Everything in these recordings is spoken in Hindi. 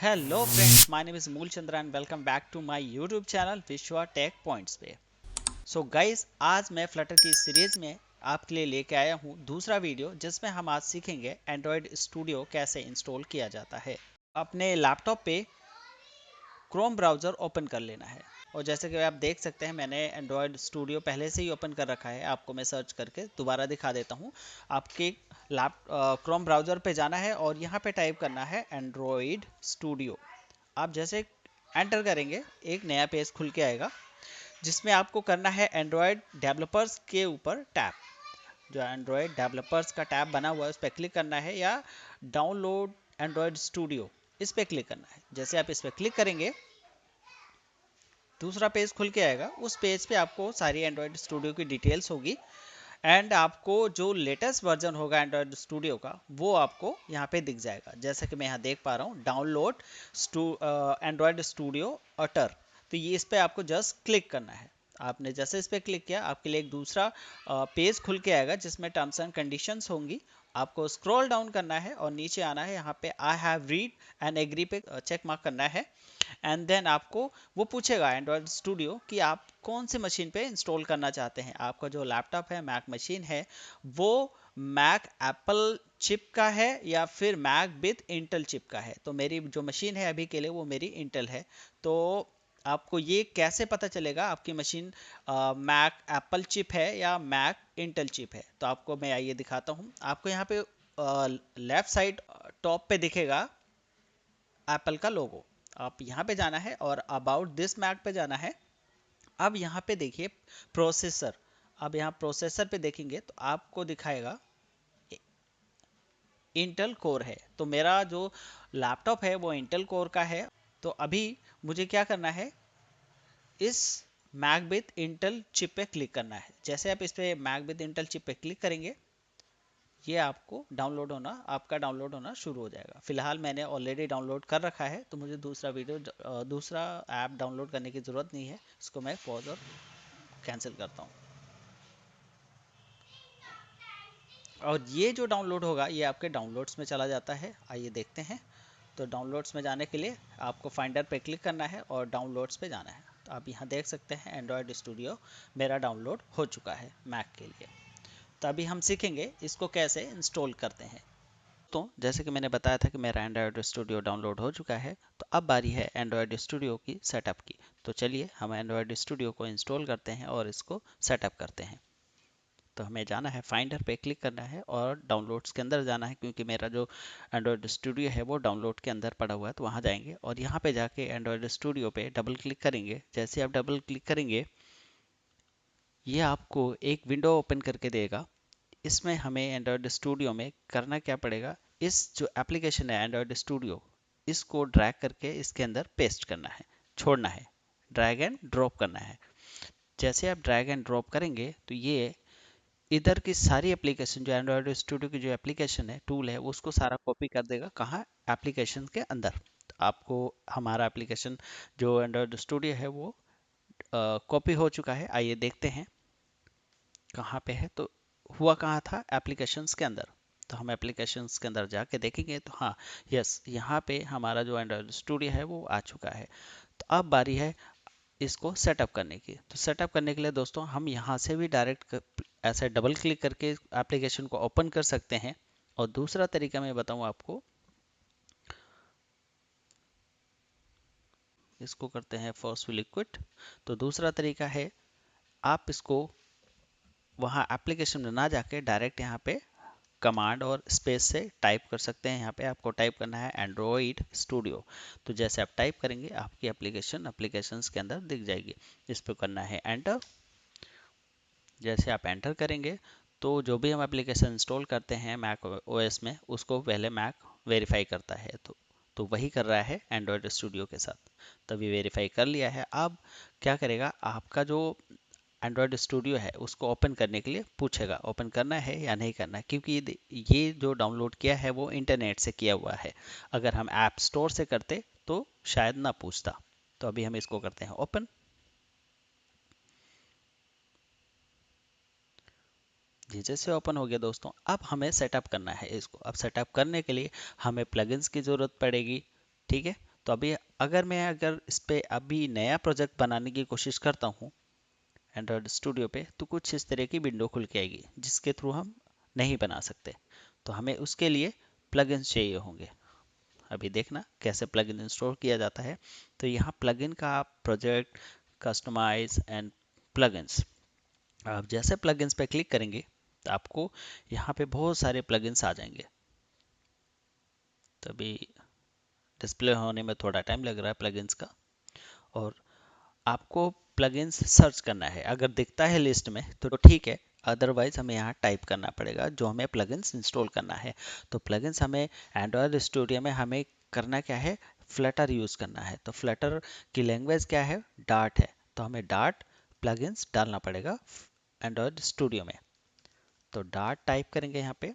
Hello friends, my name is Mool Chandra and welcome back to my YouTube channel विश्वा टेक पॉइंट्स पे। सो गाइस, आज मैं फ्लटर की सीरीज में आपके लिए लेके आया हूँ दूसरा वीडियो जिसमें हम आज सीखेंगे एंड्रॉयड स्टूडियो कैसे इंस्टॉल किया जाता है। अपने लैपटॉप पे क्रोम ब्राउज़र ओपन कर लेना है और जैसे कि आप देख सकते हैं मैंने एंड्रॉयड स्टूडियो पहले से ही ओपन कर रखा है। आपको मैं सर्च करके दोबारा दिखा देता हूँ। आपके लैप क्रोम ब्राउज़र पे जाना है और यहाँ पे टाइप करना है एंड्रॉयड स्टूडियो। आप जैसे एंटर करेंगे एक नया पेज खुल के आएगा जिसमें आपको करना है एंड्रॉयड डेवलपर्स के ऊपर टैप। जो एंड्रॉयड डेवलपर्स का टैब बना हुआ है उस पर क्लिक करना है या डाउनलोड एंड्रॉयड स्टूडियो इस पर क्लिक करना है। जैसे आप इस पर क्लिक करेंगे दूसरा पेज खुल के आएगा। उस पेज पे आपको सारी एंड्रॉयड स्टूडियो की डिटेल्स होगी एंड आपको जो लेटेस्ट वर्जन होगा एंड्रॉयड स्टूडियो का वो आपको यहाँ पे दिख जाएगा। जैसे कि मैं यहाँ देख पा रहा हूँ डाउनलोड एंड्रॉयड स्टूडियो अटर। तो ये इस पर आपको जस्ट क्लिक करना है। आपने जैसे इस पर क्लिक किया आपके लिए एक दूसरा पेज खुल के आएगा जिसमें टर्म्स एंड कंडीशंस होंगी। आपको स्क्रॉल डाउन करना है और नीचे आना है। यहाँ पे I have read and agree पे चेक मार्क करना है एंड देन आपको वो पूछेगा एंड्रॉयड स्टूडियो कि आप कौन सी मशीन पे इंस्टॉल करना चाहते हैं। आपका जो लैपटॉप है मैक मशीन है वो मैक एप्पल चिप का है या फिर मैक विद इंटेल चिप का है। तो मेरी जो मशीन है अभी के लिए वो मेरी इंटेल है। तो आपको ये कैसे पता चलेगा आपकी मशीन मैक एप्पल चिप है या मैक इंटेल चिप है। तो आपको मैं आइए दिखाता हूँ। आपको यहाँ पे लेफ्ट साइड टॉप पे दिखेगा एप्पल का लोगो। आप यहाँ पे जाना है और अबाउट दिस मैक पे जाना है। अब यहाँ पे देखिए प्रोसेसर। अब यहाँ प्रोसेसर पे देखेंगे तो आपको दिखाएगा इंटेल कोर है। तो मेरा जो लैपटॉप है वो इंटेल कोर का है। तो अभी मुझे क्या करना है, इस मैक विद इंटेल चिप पे क्लिक करना है। जैसे आप इस पे मैक विद इंटेल चिप पे क्लिक करेंगे ये आपको आपका डाउनलोड होना शुरू हो जाएगा। फिलहाल मैंने ऑलरेडी डाउनलोड कर रखा है तो मुझे दूसरा ऐप डाउनलोड करने की ज़रूरत नहीं है। इसको मैं पॉज और कैंसिल करता हूँ और ये जो डाउनलोड होगा ये आपके डाउनलोड्स में चला जाता है। आइए देखते हैं। तो डाउनलोड्स में जाने के लिए आपको फाइंडर पे क्लिक करना है और डाउनलोड्स पे जाना है। तो आप यहाँ देख सकते हैं एंड्रॉयड स्टूडियो मेरा डाउनलोड हो चुका है मैक के लिए। तो अभी हम सीखेंगे इसको कैसे इंस्टॉल करते हैं। तो जैसे कि मैंने बताया था कि मेरा एंड्रॉयड स्टूडियो डाउनलोड हो चुका है। तो अब बारी है एंड्रॉयड स्टूडियो की सेटअप की। तो चलिए हम एंड्रॉयड स्टूडियो को इंस्टॉल करते हैं और इसको सेटअप करते हैं। तो हमें जाना है फाइंडर पे क्लिक करना है और डाउनलोड्स के अंदर जाना है क्योंकि मेरा जो एंड्रॉयड स्टूडियो है वो डाउनलोड के अंदर पड़ा हुआ है। तो वहाँ जाएंगे और यहाँ पे जाके एंड्रॉयड स्टूडियो पे डबल क्लिक करेंगे। जैसे आप डबल क्लिक करेंगे ये आपको एक विंडो ओपन करके देगा। इसमें हमें एंड्रॉयड स्टूडियो में करना क्या पड़ेगा, इस जो एप्लीकेशन है एंड्रॉयड स्टूडियो इसको ड्रैग करके इसके अंदर पेस्ट करना है, छोड़ना है, ड्रैग एंड ड्रॉप करना है। जैसे आप ड्रैग एंड ड्रॉप करेंगे तो ये इधर की सारी एप्लीकेशन जो एंड्रॉयड स्टूडियो की जो एप्लीकेशन है टूल है उसको सारा कॉपी कर देगा कहाँ, एप्लीकेशन के अंदर। तो आपको हमारा एप्लीकेशन जो एंड्रॉयड स्टूडियो है वो कॉपी हो चुका है। आइए देखते हैं कहाँ पे है। तो हुआ कहाँ था, एप्लीकेशंस के अंदर। तो हम एप्लीकेशंस के अंदर जाके देखेंगे तो हाँ, यस, यहाँ पे हमारा जो एंड्रॉयड स्टूडियो है वो आ चुका है। तो अब बारी है इसको सेटअप करने की। तो सेटअप करने के लिए दोस्तों हम यहाँ से भी डायरेक्ट ऐसे डबल क्लिक करके एप्लीकेशन को ओपन कर सकते हैं। और दूसरा तरीका मैं बताऊँ आपको, इसको करते हैं फोर्सफुली क्विट। तो दूसरा तरीका है आप इसको वहाँ एप्लीकेशन में ना जाके डायरेक्ट यहाँ पे कमांड और स्पेस से टाइप कर सकते हैं। यहाँ पे आपको टाइप करना है एंड्रॉइड स्टूडियो। तो जैसे आप टाइप करेंगे आपकी एप्लीकेशंस के अंदर दिख जाएगी। इस पर करना है एंटर। जैसे आप एंटर करेंगे तो जो भी हम एप्लीकेशन इंस्टॉल करते हैं मैक ओएस में उसको पहले मैक वेरीफाई करता है। तो वही कर रहा है एंड्रॉयड स्टूडियो के साथ। तभी वेरीफाई कर लिया है। अब क्या करेगा, आपका जो एंड्रॉयड स्टूडियो है उसको ओपन करने के लिए पूछेगा ओपन करना है या नहीं करना है, क्योंकि ये जो डाउनलोड किया है वो इंटरनेट से किया हुआ है। अगर हम ऐप स्टोर से करते तो शायद ना पूछता। तो अभी हम इसको करते हैं ओपन। जी जैसे ओपन हो गया दोस्तों, अब हमें सेटअप करना है इसको। अब सेटअप करने के लिए हमें प्लगइन्स की ज़रूरत पड़ेगी। ठीक है, तो अभी अगर इस पे अभी नया प्रोजेक्ट बनाने की कोशिश करता हूँ एंड्रॉयड स्टूडियो पे, तो कुछ इस तरह की विंडो खुल के आएगी जिसके थ्रू हम नहीं बना सकते। तो हमें उसके लिए प्लगइन्स चाहिए होंगे। अभी देखना कैसे प्लगइन इंस्टॉल किया जाता है। तो यहाँ प्लगइन का आप प्रोजेक्ट, कस्टमाइज एंड प्लगइन्स, आप जैसे प्लगइन्स पे क्लिक करेंगे तो आपको यहाँ पे बहुत सारे प्लगइन्स आ जाएंगे। तो अभी डिस्प्ले होने में थोड़ा टाइम लग रहा है प्लगइन्स का, और आपको प्लगइन्स सर्च करना है। अगर दिखता है लिस्ट में तो ठीक है, अदरवाइज हमें यहाँ टाइप करना पड़ेगा जो हमें प्लगइन्स इंस्टॉल करना है। तो प्लगइन्स हमें एंड्रॉयड स्टूडियो में हमें करना क्या है, फ्लटर यूज़ करना है। तो फ्लटर की लैंग्वेज क्या है, डार्ट है। तो हमें डार्ट प्लगइन्स डालना पड़ेगा एंड्रॉयड स्टूडियो में। तो डार्ट टाइप करेंगे यहाँ पे,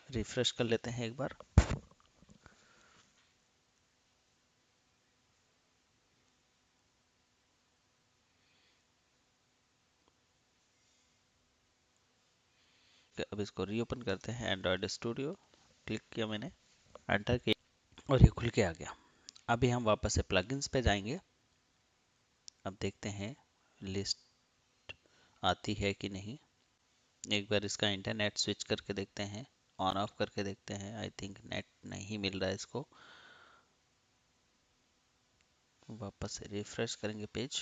रिफ्रेश कर लेते हैं एक बार। अब इसको रीओपन करते हैं, एंड्रॉयड स्टूडियो क्लिक किया मैंने, एंटर किया और ये खुल के आ गया। अभी हम वापस से प्लगइन्स पे जाएंगे। अब देखते हैं लिस्ट आती है कि नहीं। एक बार इसका इंटरनेट स्विच करके देखते हैं, ऑन ऑफ करके देखते हैं। आई थिंक नेट नहीं मिल रहा है इसको। वापस से रिफ्रेश करेंगे पेज।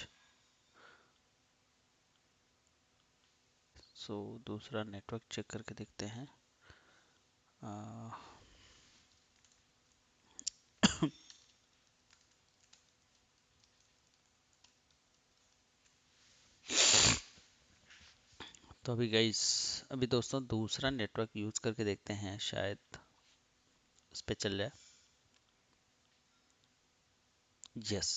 सो दूसरा नेटवर्क चेक करके देखते हैं। तो अभी गाइस, अभी दोस्तों दूसरा नेटवर्क यूज करके देखते हैं, शायद उस पे चल जाए। यस।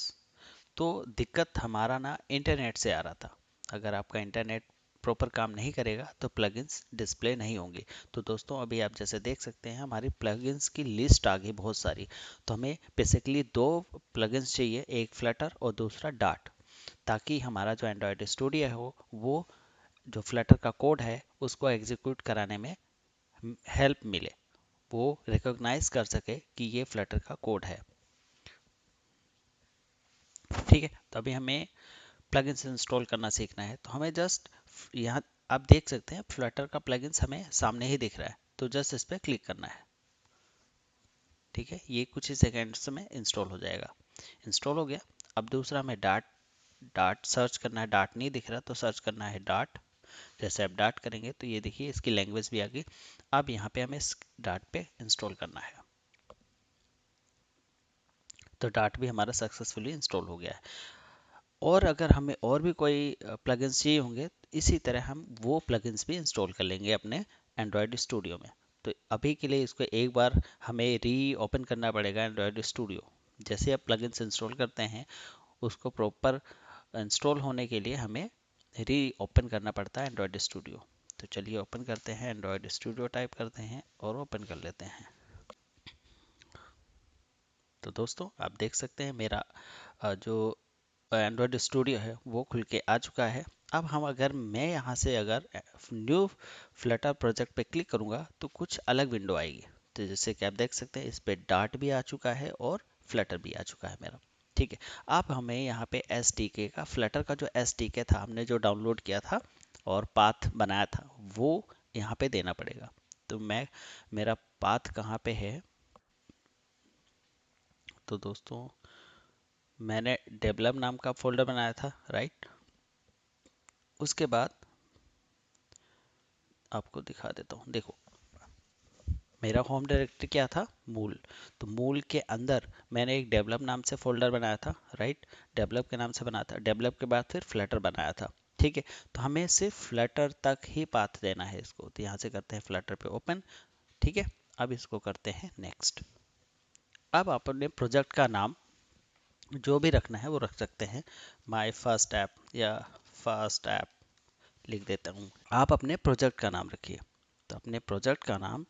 तो दिक्कत हमारा ना इंटरनेट से आ रहा था। अगर आपका इंटरनेट प्रॉपर काम नहीं करेगा तो प्लगइन्स डिस्प्ले नहीं होंगे। तो दोस्तों अभी आप जैसे देख सकते हैं हमारी प्लगइन्स की लिस्ट आ गई बहुत सारी। तो हमें बेसिकली दो प्लगइन्स चाहिए, एक फ्लटर और दूसरा डार्ट, ताकि हमारा जो एंड्रॉयड स्टूडियो हो वो जो फ्लटर का कोड है उसको एग्जीक्यूट कराने में हेल्प मिले, वो रिकॉग्नाइज कर सके कि ये फ्लटर का कोड है। ठीक है, तो अभी हमें प्लगइन्स इंस्टॉल करना सीखना है। तो हमें जस्ट यहाँ आप देख सकते हैं फ्लटर का प्लगइन्स हमें सामने ही दिख रहा है, तो जस्ट इस पर क्लिक करना है। ठीक है, ये कुछ ही सेकेंड्स में इंस्टॉल हो जाएगा। इंस्टॉल हो गया। अब दूसरा हमें डार्ट डार्ट सर्च करना है। डार्ट नहीं दिख रहा तो सर्च करना है डार्ट। जैसे आप डार्ट करेंगे तो ये देखिए इसकी लैंग्वेज भी आ गई। अब यहाँ पे हमें डार्ट पे इंस्टॉल करना है। तो डार्ट भी हमारा सक्सेसफुली इंस्टॉल हो गया है। और अगर हमें और भी कोई प्लगइन्स चाहिए होंगे, इसी तरह हम वो प्लगइन्स भी इंस्टॉल कर लेंगे अपने एंड्रॉयड स्टूडियो में। तो अभी के लिए इसको एक बार हमें री ओपन करना पड़ेगा एंड्रॉयड स्टूडियो। जैसे आप प्लगइन्स इंस्टॉल करते हैं उसको प्रॉपर इंस्टॉल होने के लिए हमें री ओपन करना पड़ता है एंड्रॉयड स्टूडियो। तो चलिए ओपन करते हैं, एंड्रॉयड स्टूडियो टाइप करते हैं और ओपन कर लेते हैं। तो दोस्तों आप देख सकते हैं मेरा जो एंड्रॉयड स्टूडियो है वो खुल के आ चुका है। अब हम अगर मैं यहाँ से अगर न्यू फ्लटर प्रोजेक्ट पे क्लिक करूँगा तो कुछ अलग विंडो आएगी। तो जैसे कि आप देख सकते हैं इस पे डार्ट भी आ चुका है और फ्लटर भी आ चुका है मेरा। ठीक है, अब हमें यहाँ पे SDK का, फ्लटर का जो SDK था हमने जो डाउनलोड किया था और पाथ बनाया था वो यहाँ पे देना पड़ेगा। तो मेरा पाथ कहाँ पे है, तो दोस्तों मैंने डेवलप नाम का फोल्डर बनाया था, राइट। उसके बाद आपको दिखा देता हूँ, देखो मेरा होम डायरेक्टरी क्या था, मूल। तो मूल के अंदर मैंने एक डेवलप नाम से फोल्डर बनाया था, राइट। डेवलप के नाम से बनाया था, डेवलप के बाद फिर फ्लटर बनाया था। ठीक है, तो हमें सिर्फ फ्लटर तक ही पाथ देना है इसको। तो यहाँ से करते हैं फ्लटर पे ओपन। ठीक है, अब इसको करते हैं नेक्स्ट। अब आप अपने प्रोजेक्ट का नाम जो भी रखना है वो रख सकते हैं, माई फर्स्ट ऐप या फर्स्ट ऐप लिख देता हूँ। आप अपने प्रोजेक्ट का नाम रखिए। तो अपने प्रोजेक्ट का नाम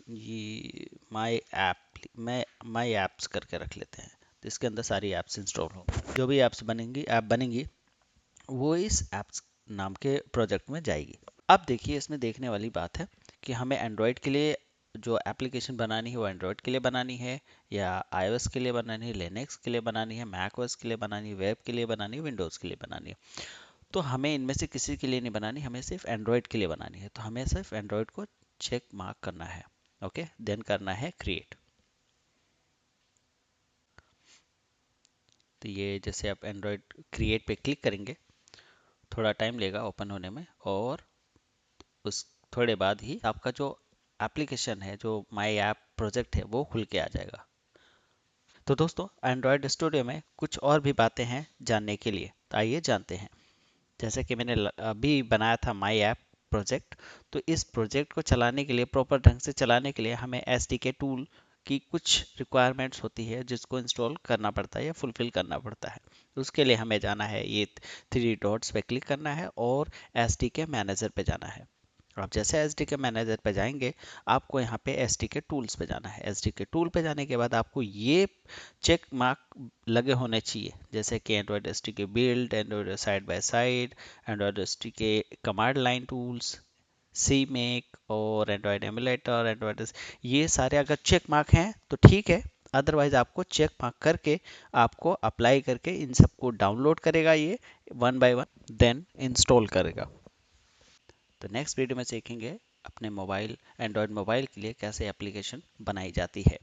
ये माई ऐप्स करके रख लेते हैं। तो इसके अंदर सारी ऐप्स इंस्टॉल हो, जो भी ऐप बनेंगी वो इस ऐप्स नाम के प्रोजेक्ट में जाएगी। अब देखिए इसमें देखने वाली बात है कि हमें एंड्रॉयड के लिए जो एप्लीकेशन बनानी है वो एंड्रॉयड के लिए बनानी है या आईओएस के लिए बनानी है, लिनक्स के लिए बनानी है, मैक ओएस के लिए बनानी है, वेब के लिए बनानी है, विंडोज़ के लिए बनानी है। तो हमें इनमें से किसी के लिए नहीं बनानी, हमें सिर्फ एंड्रॉयड के लिए बनानी है। तो हमें सिर्फ एंड्रॉयड को चेक मार्क करना है। ओके, देन करना है क्रिएट। तो ये जैसे आप एंड्रॉयड क्रिएट पे क्लिक करेंगे, थोड़ा टाइम लेगा ओपन होने में, और उस थोड़े बाद ही आपका जो एप्लीकेशन है, जो माई ऐप प्रोजेक्ट है, वो खुल के आ जाएगा। तो दोस्तों, एंड्रॉयड स्टूडियो में कुछ और भी बातें हैं जानने के लिए, तो आइए जानते हैं। जैसे कि मैंने अभी बनाया था माई ऐप प्रोजेक्ट, तो इस प्रोजेक्ट को चलाने के लिए, प्रॉपर ढंग से चलाने के लिए, हमें एसडीके टूल की कुछ रिक्वायरमेंट्स होती है जिसको इंस्टॉल करना पड़ता है या फुलफिल करना पड़ता है। उसके लिए हमें जाना है, ये थ्री डॉट्स पे क्लिक करना है और एसडीके मैनेजर पे जाना है। आप जैसे एस डी के मैनेजर पे जाएंगे, आपको यहाँ पे एस डी के टूल्स पे जाना है। एस डी के टूल पे जाने के बाद आपको ये चेक मार्क लगे होने चाहिए, जैसे कि एंड्रॉयड एस डी के build, Android side by side, Android S D के कमांड लाइन टूल्स, सी मेक और एंड्रॉयड एमुलेटर, एंड्रॉयड, ये सारे अगर चेक मार्क हैं तो ठीक है। अदरवाइज आपको चेक मार्क करके, आपको अप्लाई करके इन सबको डाउनलोड करेगा ये one by one, then install करेगा। तो नेक्स्ट वीडियो में सीखेंगे अपने मोबाइल, एंड्रॉयड मोबाइल के लिए कैसे एप्लीकेशन बनाई जाती है।